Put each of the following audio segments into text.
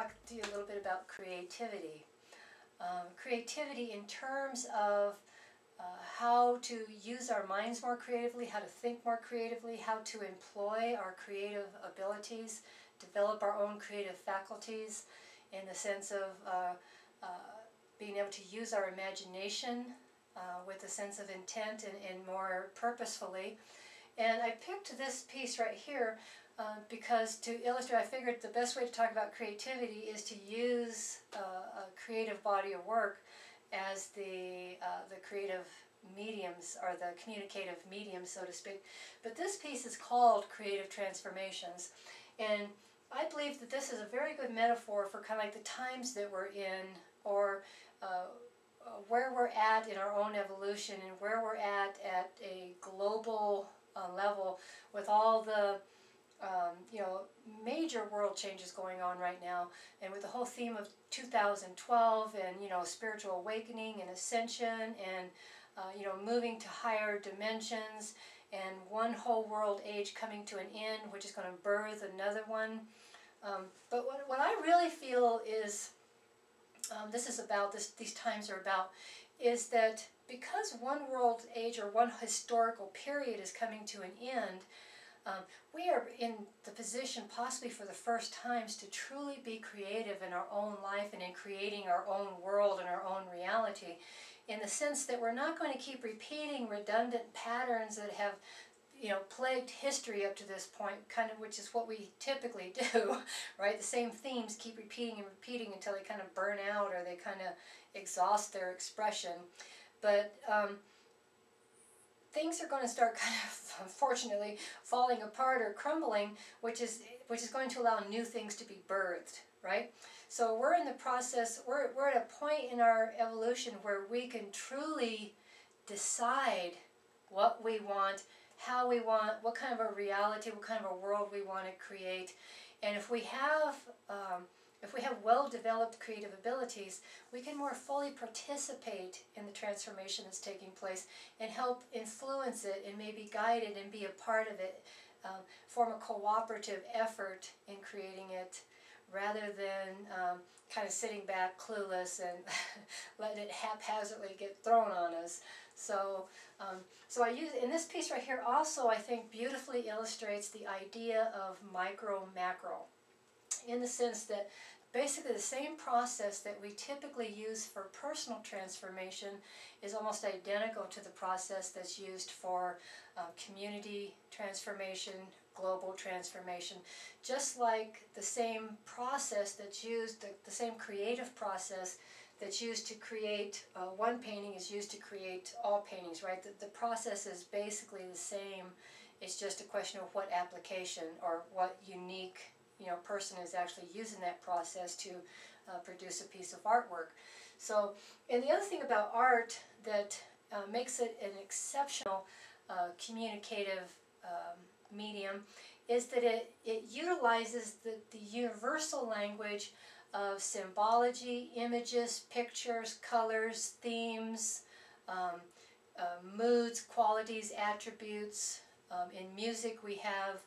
talk to you a little bit about creativity. Creativity in terms of how to use our minds more creatively, how to think more creatively, how to employ our creative abilities, develop our own creative faculties in the sense of being able to use our imagination with a sense of intent and more purposefully. And I picked this piece right here because to illustrate, I figured the best way to talk about creativity is to use a creative body of work as the creative mediums, or the communicative medium, so to speak. But this piece is called Creative Transformations, and I believe that this is a very good metaphor for kind of like the times that we're in, or where we're at in our own evolution, and where we're at a global level with all the major world changes going on right now, and with the whole theme of 2012 and spiritual awakening and ascension and moving to higher dimensions, and one whole world age coming to an end, which is going to birth another one. But what I really feel is these times are about, is that because one world age or one historical period is coming to an end, we are in the position, possibly for the first times, to truly be creative in our own life and in creating our own world and our own reality, in the sense that we're not going to keep repeating redundant patterns that have plagued history up to this point, kind of, which is what we typically do, right? The same themes keep repeating and repeating until they kind of burn out or they kind of exhaust their expression. But things are going to start kind of, unfortunately, falling apart or crumbling, which is going to allow new things to be birthed, right? So we're in the process, we're at a point in our evolution where we can truly decide what we want, how we want, what kind of a reality, what kind of a world we want to create. And if we have well-developed creative abilities, we can more fully participate in the transformation that's taking place and help influence it and maybe guide it and be a part of it, form a cooperative effort in creating it, rather than kind of sitting back clueless and letting it haphazardly get thrown on us. So I use, in this piece right here also, I think beautifully illustrates the idea of micro-macro, in the sense that basically the same process that we typically use for personal transformation is almost identical to the process that's used for community transformation, global transformation. Just like the same process that's used, the same creative process that's used to create one painting is used to create all paintings, right? The process is basically the same. It's just a question of what application or what unique person is actually using that process to produce a piece of artwork. So, and the other thing about art that makes it an exceptional communicative medium is that it utilizes the universal language of symbology, images, pictures, colors, themes, moods, qualities, attributes. In music we have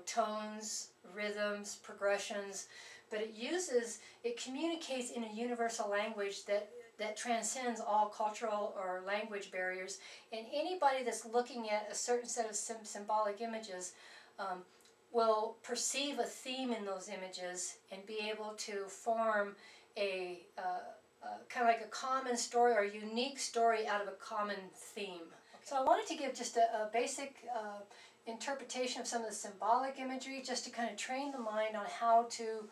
tones, rhythms, progressions, but it communicates in a universal language that transcends all cultural or language barriers. And anybody that's looking at a certain set of symbolic images will perceive a theme in those images and be able to form a kind of like a common story or a unique story out of a common theme. So I wanted to give just a basic interpretation of some of the symbolic imagery, just to kind of train the mind on how to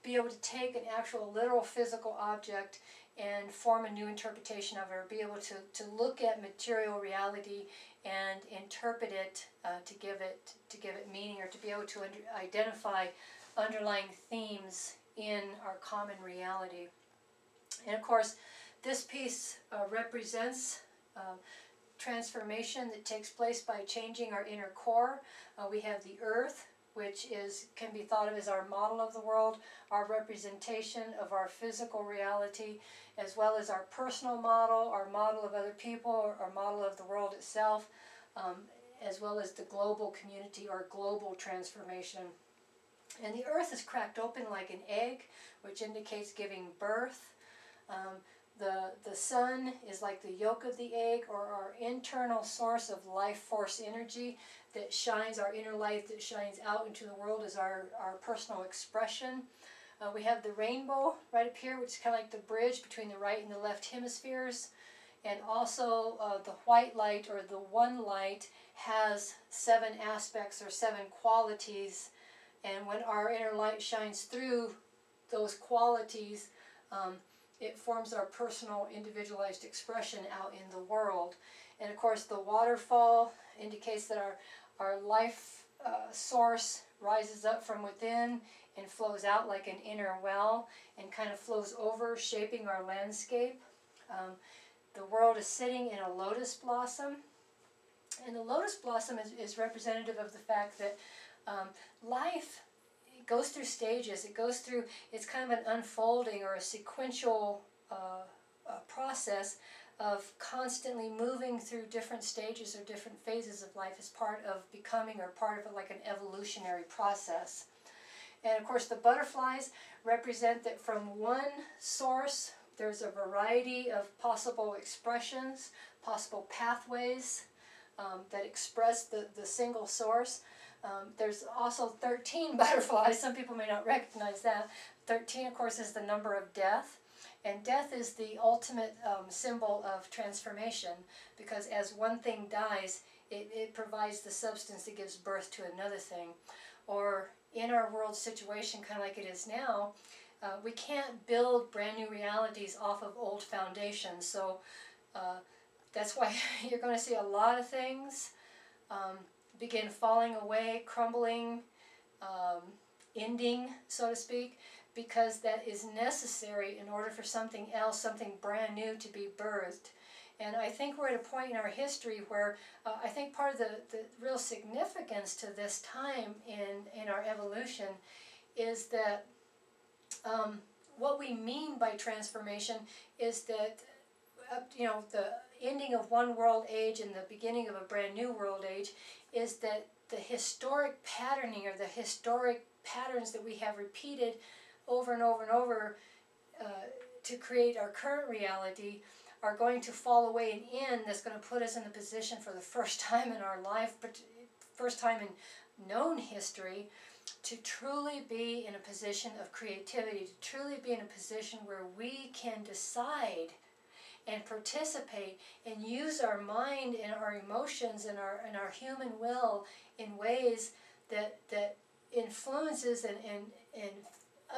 be able to take an actual literal physical object and form a new interpretation of it, or be able to look at material reality and interpret it to give it meaning, or to be able to identify underlying themes in our common reality. And of course, this piece represents transformation that takes place by changing our inner core. We have the earth, which can be thought of as our model of the world, our representation of our physical reality, as well as our personal model, our model of other people, our model of the world itself, as well as the global community or global transformation. And the earth is cracked open like an egg, which indicates giving birth. The sun is like the yolk of the egg, or our internal source of life force energy that shines, our inner light that shines out into the world, is our personal expression. We have the rainbow right up here, which is kind of like the bridge between the right and the left hemispheres. And also the white light, or the one light, has 7 aspects or 7 qualities. And when our inner light shines through those qualities, it forms our personal individualized expression out in the world. And of course the waterfall indicates that our life source rises up from within and flows out like an inner well and kind of flows over, shaping our landscape. The world is sitting in a lotus blossom, and the lotus blossom is representative of the fact that life goes through stages. It's kind of an unfolding or a sequential process of constantly moving through different stages or different phases of life as part of becoming, or part of like an evolutionary process. And of course the butterflies represent that from one source there's a variety of possible expressions, possible pathways that express the single source. There's also 13 butterflies. Some people may not recognize that. 13, of course, is the number of death. And death is the ultimate symbol of transformation, because as one thing dies, it provides the substance that gives birth to another thing. Or in our world situation, kind of like it is now, we can't build brand new realities off of old foundations. So that's why you're going to see a lot of things begin falling away, crumbling, ending, so to speak, because that is necessary in order for something else, something brand new, to be birthed. And I think we're at a point in our history where I think part of the real significance to this time in our evolution is that what we mean by transformation is that the ending of one world age and the beginning of a brand new world age is that the historic patterning, or the historic patterns that we have repeated over and over and over to create our current reality, are going to fall away and end. That's going to put us in a position for the first time in our life, but first time in known history, to truly be in a position of creativity, to truly be in a position where we can decide and participate and use our mind and our emotions and our human will in ways that influences and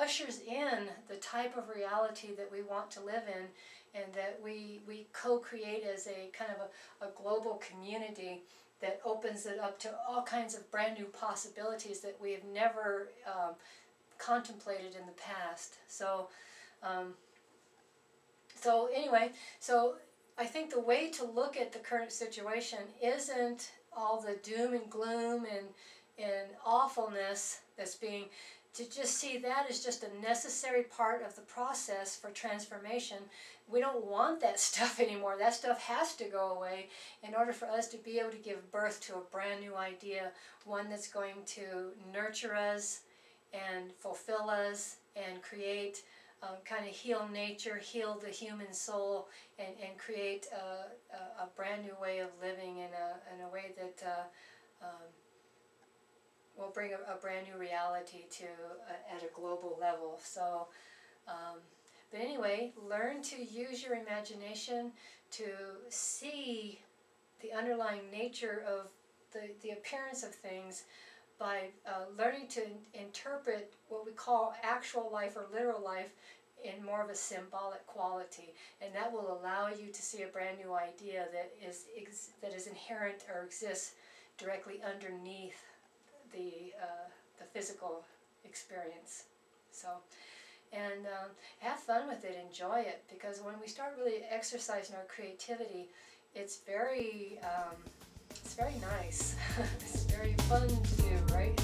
ushers in the type of reality that we want to live in, and that we co-create as a kind of a global community that opens it up to all kinds of brand new possibilities that we have never contemplated in the past. So anyway, so I think the way to look at the current situation isn't all the doom and gloom and awfulness that's being, to just see that as just a necessary part of the process for transformation. We don't want that stuff anymore. That stuff has to go away in order for us to be able to give birth to a brand new idea, one that's going to nurture us and fulfill us and create, kind of heal nature, heal the human soul, and create a brand new way of living in a way that will bring a brand new reality to at a global level. So, but anyway, learn to use your imagination to see the underlying nature of the appearance of things by learning to interpret what we call actual life or literal life in more of a symbolic quality, and that will allow you to see a brand new idea that is inherent or exists directly underneath the physical experience. So, and have fun with it, enjoy it, because when we start really exercising our creativity, it's very nice. It's very fun to do, right?